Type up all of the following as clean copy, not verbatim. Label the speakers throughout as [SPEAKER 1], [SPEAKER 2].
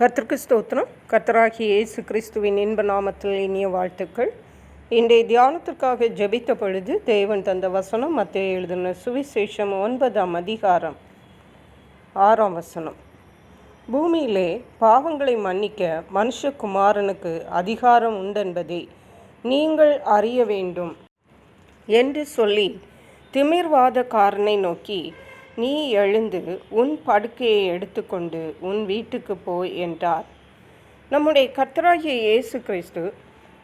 [SPEAKER 1] கர்த்தருக்கு ஸ்தோத்திரம். கர்த்தராகிய இயேசு கிறிஸ்துவின் இன்ப நாமத்தில் இனிய வாழ்த்துக்கள். இன்றைய தியானத்திற்காக ஜெபித்த பொழுது தேவன் தந்த வசனம் மத்தேயு எழுதின சுவிசேஷம் 9ஆம் அதிகாரம் 6ஆம் வசனம். பூமியிலே பாவங்களை மன்னிக்க மனுஷகுமாரனுக்கு அதிகாரம் உண்டென்பதை நீங்கள் அறிய வேண்டும் என்று சொல்லி திமிர்வாதக்காரனை நோக்கி, நீ எழுந்து உன் படுக்கையை எடுத்துக்கொண்டு உன் வீட்டுக்கு போய் என்றார். நம்முடைய கர்த்தராகிய இயேசு கிறிஸ்து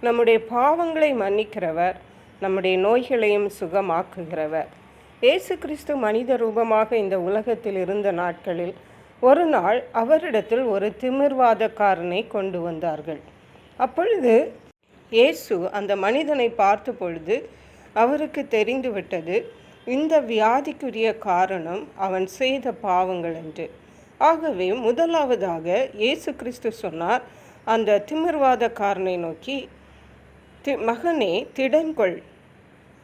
[SPEAKER 1] நம்முடைய பாவங்களை மன்னிக்கிறவர், நம்முடைய நோய்களையும் சுகமாக்குகிறவர். இயேசு கிறிஸ்து மனித ரூபமாக இந்த உலகத்தில் இருந்த நாட்களில் ஒரு நாள் அவரிடத்தில் ஒரு திமிர்வாதக்காரனை கொண்டு வந்தார்கள். அப்பொழுது இயேசு அந்த மனிதனை பார்த்த பொழுது அவருக்கு தெரிந்துவிட்டது, இந்த வியாதிக்குரிய காரணம் அவன் செய்த பாவங்கள் என்று. ஆகவே முதலாவதாக இயேசு கிறிஸ்து சொன்னார், அந்த திமிர்வாதக்காரனை நோக்கி, மகனே திடன்கொள்,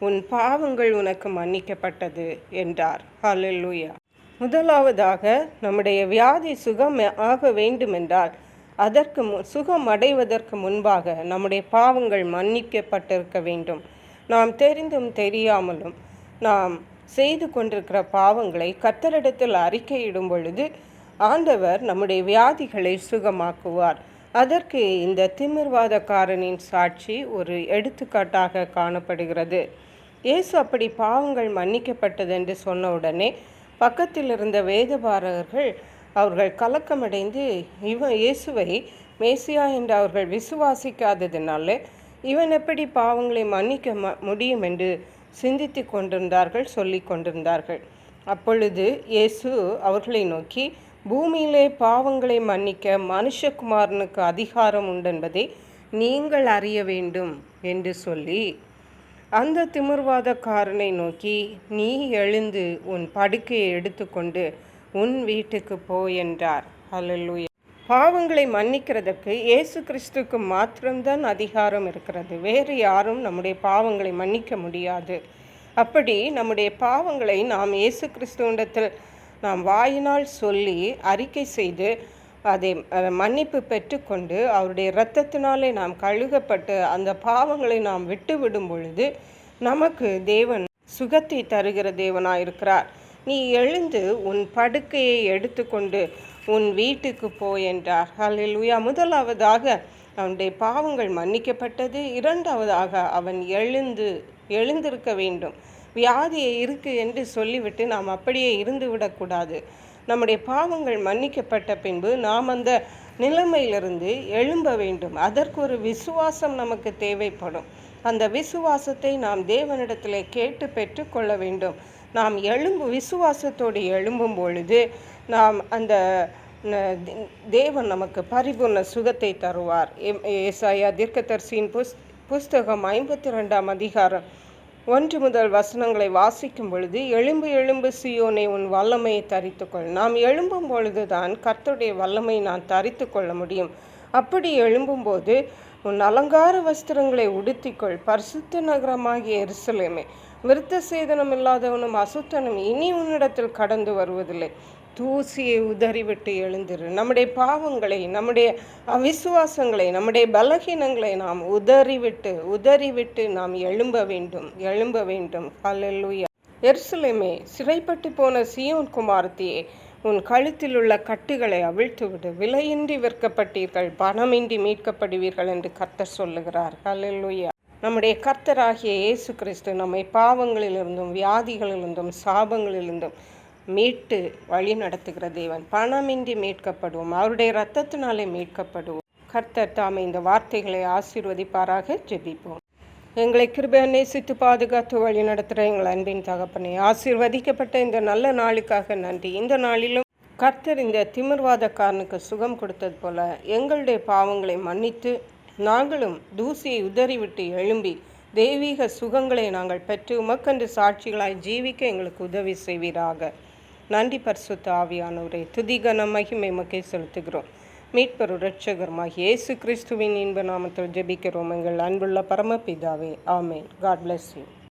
[SPEAKER 1] உன் பாவங்கள் உனக்கு மன்னிக்கப்பட்டது என்றார். ஹல்லேலூயா. முதலாவதாக நம்முடைய வியாதி சுகம் ஆக வேண்டுமென்றால் அதற்கு சுகம் அடைவதற்கு முன்பாக நம்முடைய பாவங்கள் மன்னிக்கப்பட்டிருக்க வேண்டும். நாம் தெரிந்தும் தெரியாமலும் நாம் செய்து கொண்டிருக்கிற பாவங்களை கர்த்தரிடத்தில் அறிக்கையிடும் பொழுது ஆண்டவர் நம்முடைய வியாதிகளை சுகமாக்குவார். அதற்கு இந்த திமிர்வாதக்காரனின் சாட்சி ஒரு எடுத்துக்காட்டாக காணப்படுகிறது. இயேசு அப்படி பாவங்கள் மன்னிக்கப்பட்டது என்று சொன்ன உடனே பக்கத்தில் இருந்த வேதபாரகர்கள் அவர்கள் கலக்கமடைந்து, இயேசுவை மேசியா என்று அவர்கள் விசுவாசிக்காததினால இவன் எப்படி பாவங்களை மன்னிக்க முடியும் என்று சிந்தித்து கொண்டிருந்தார்கள், சொல்லி கொண்டிருந்தார்கள். அப்பொழுது இயேசு அவர்களை நோக்கி, பூமியிலே பாவங்களை மன்னிக்க மனுஷகுமாரனுக்கு அதிகாரம் உண்டென்பதை நீங்கள் அறிய வேண்டும் என்று சொல்லி அந்த திமிர்வாதக்காரனை நோக்கி, நீ எழுந்து உன் படுக்கையை எடுத்துக்கொண்டு உன் வீட்டுக்கு போ என்றார். ஹல்லேலூயா. பாவங்களை மன்னிக்கிறதுக்கு இயேசு கிறிஸ்துக்கு மாத்திரம்தான் அதிகாரம் இருக்கிறது. வேறு யாரும் நம்முடைய பாவங்களை மன்னிக்க முடியாது. அப்படி நம்முடைய பாவங்களை நாம் இயேசு கிறிஸ்துவிடத்தில் நாம் வாயினால் சொல்லி அறிக்கை செய்து அதை மன்னிப்பு பெற்றுக்கொண்டு அவருடைய இரத்தத்தினாலே நாம் கழுகப்பட்டு அந்த பாவங்களை நாம் விட்டு விடும் பொழுது நமக்கு தேவன் சுகத்தை தருகிற தேவனாயிருக்கிறார். நீ எழுந்து உன் படுக்கையை எடுத்துக்கொண்டு உன் வீட்டுக்கு போ என்றார். ஹல்லேலூயா. முதலாவதாக அவனுடைய பாவங்கள் மன்னிக்கப்பட்டது. இரண்டாவதாக அவன் எழுந்திருக்க வேண்டும். வியாதியை இருக்கு என்று சொல்லிவிட்டு நாம் அப்படியே இருந்து விடக்கூடாது. நம்முடைய பாவங்கள் மன்னிக்கப்பட்ட பின்பு நாம் அந்த நிலைமையிலிருந்து எழும்ப வேண்டும். அதற்கு ஒரு விசுவாசம் நமக்கு தேவைப்படும். அந்த விசுவாசத்தை நாம் தேவனிடத்தில் கேட்டு பெற்றுக்கொள்ள வேண்டும். நாம் விசுவாசத்தோடு எழும்பும் பொழுது நாம் அந்த தேவன் நமக்கு பரிபூர்ண சுகத்தை தருவார். ஏசாயா தீர்க்கதரிசியின் புஸ்தகம் 52ஆம் அதிகாரம் 1 முதல் வசனங்களை வாசிக்கும் பொழுது, எழும்பு எழும்பு சீயோனே, உன் வல்லமையை தரித்துக்கொள். நாம் எழும்பும் பொழுதுதான் கர்த்தருடைய வல்லமை நான் தரித்து கொள்ள முடியும். அப்படி எழும்பும்போது உன் அலங்கார வஸ்திரங்களை உடுத்திக்கொள். பரிசுத்த நகரமாகிய எருசலேமே, விருத்த சேதனம் இல்லாதவனும் அசுத்தனும் இனி உன்னிடத்தில் கடந்து வருவதில்லை. தூசியை உதறிவிட்டு எழுந்திரு. நம்முடைய பாவங்களை, நம்முடைய அவிசுவாசங்களை, நம்முடைய பலகீனங்களை நாம் உதறிவிட்டு நாம் எழும்ப வேண்டும். ஹல்லேலூயா. எருசலேமே, சிறைப்பட்டு போன சீயோன் குமாரத்தியே, உன் கழுத்தில் உள்ள கட்டுகளை அவிழ்த்துவிடு. விலையின்றி விற்கப்பட்டீர்கள், பணமின்றி மீட்கப்படுவீர்கள் என்று கர்த்தர் சொல்லுகிறார். ஹல்லேலூயா. நம்முடைய கர்த்தராகிய இயேசு கிறிஸ்து நம்மை பாவங்களிலிருந்தும் வியாதிகளிலிருந்தும் சாபங்களிலிருந்தும் மீட்டு வழி நடத்துகிற தேவன். பணமின்றி மீட்கப்படுவோம், அவருடைய இரத்தத்தினாலே மீட்கப்படுவோம். கர்த்தர் தாமே இந்த வார்த்தைகளை ஆசீர்வதிப்பாராக. ஜெபிப்போம். எங்களை கிருபையா நேசித்து பாதுகாத்து வழி நடத்துகிற எங்கள் அன்பின் தகப்பனே, ஆசீர்வதிக்கப்பட்ட இந்த நல்ல நாளுக்காக நன்றி. இந்த நாளிலும் கர்த்தர் இந்த திமிர்வாதக்காரனுக்கு சுகம் கொடுத்தது போல எங்களுடைய பாவங்களை மன்னித்து நாங்களும் தூசியை உதறிவிட்டு எழும்பி தெய்வீக சுகங்களை நாங்கள் பெற்று உமக்கென்று சாட்சிகளாய் ஜீவிக்க எங்களுக்கு உதவி செய்வீராக. நன்றி பரிசுத்த ஆவியானவரே. துதிகன மகிமை உமக்கே செலுத்துகிறோம். மீட்பர் இரட்சகருமாகிய இயேசு கிறிஸ்துவின் இன்ப நாமத்தில் ஜெபிக்கிறோம் எங்கள் அன்புள்ள பரமபிதாவே. ஆமேன். God bless you.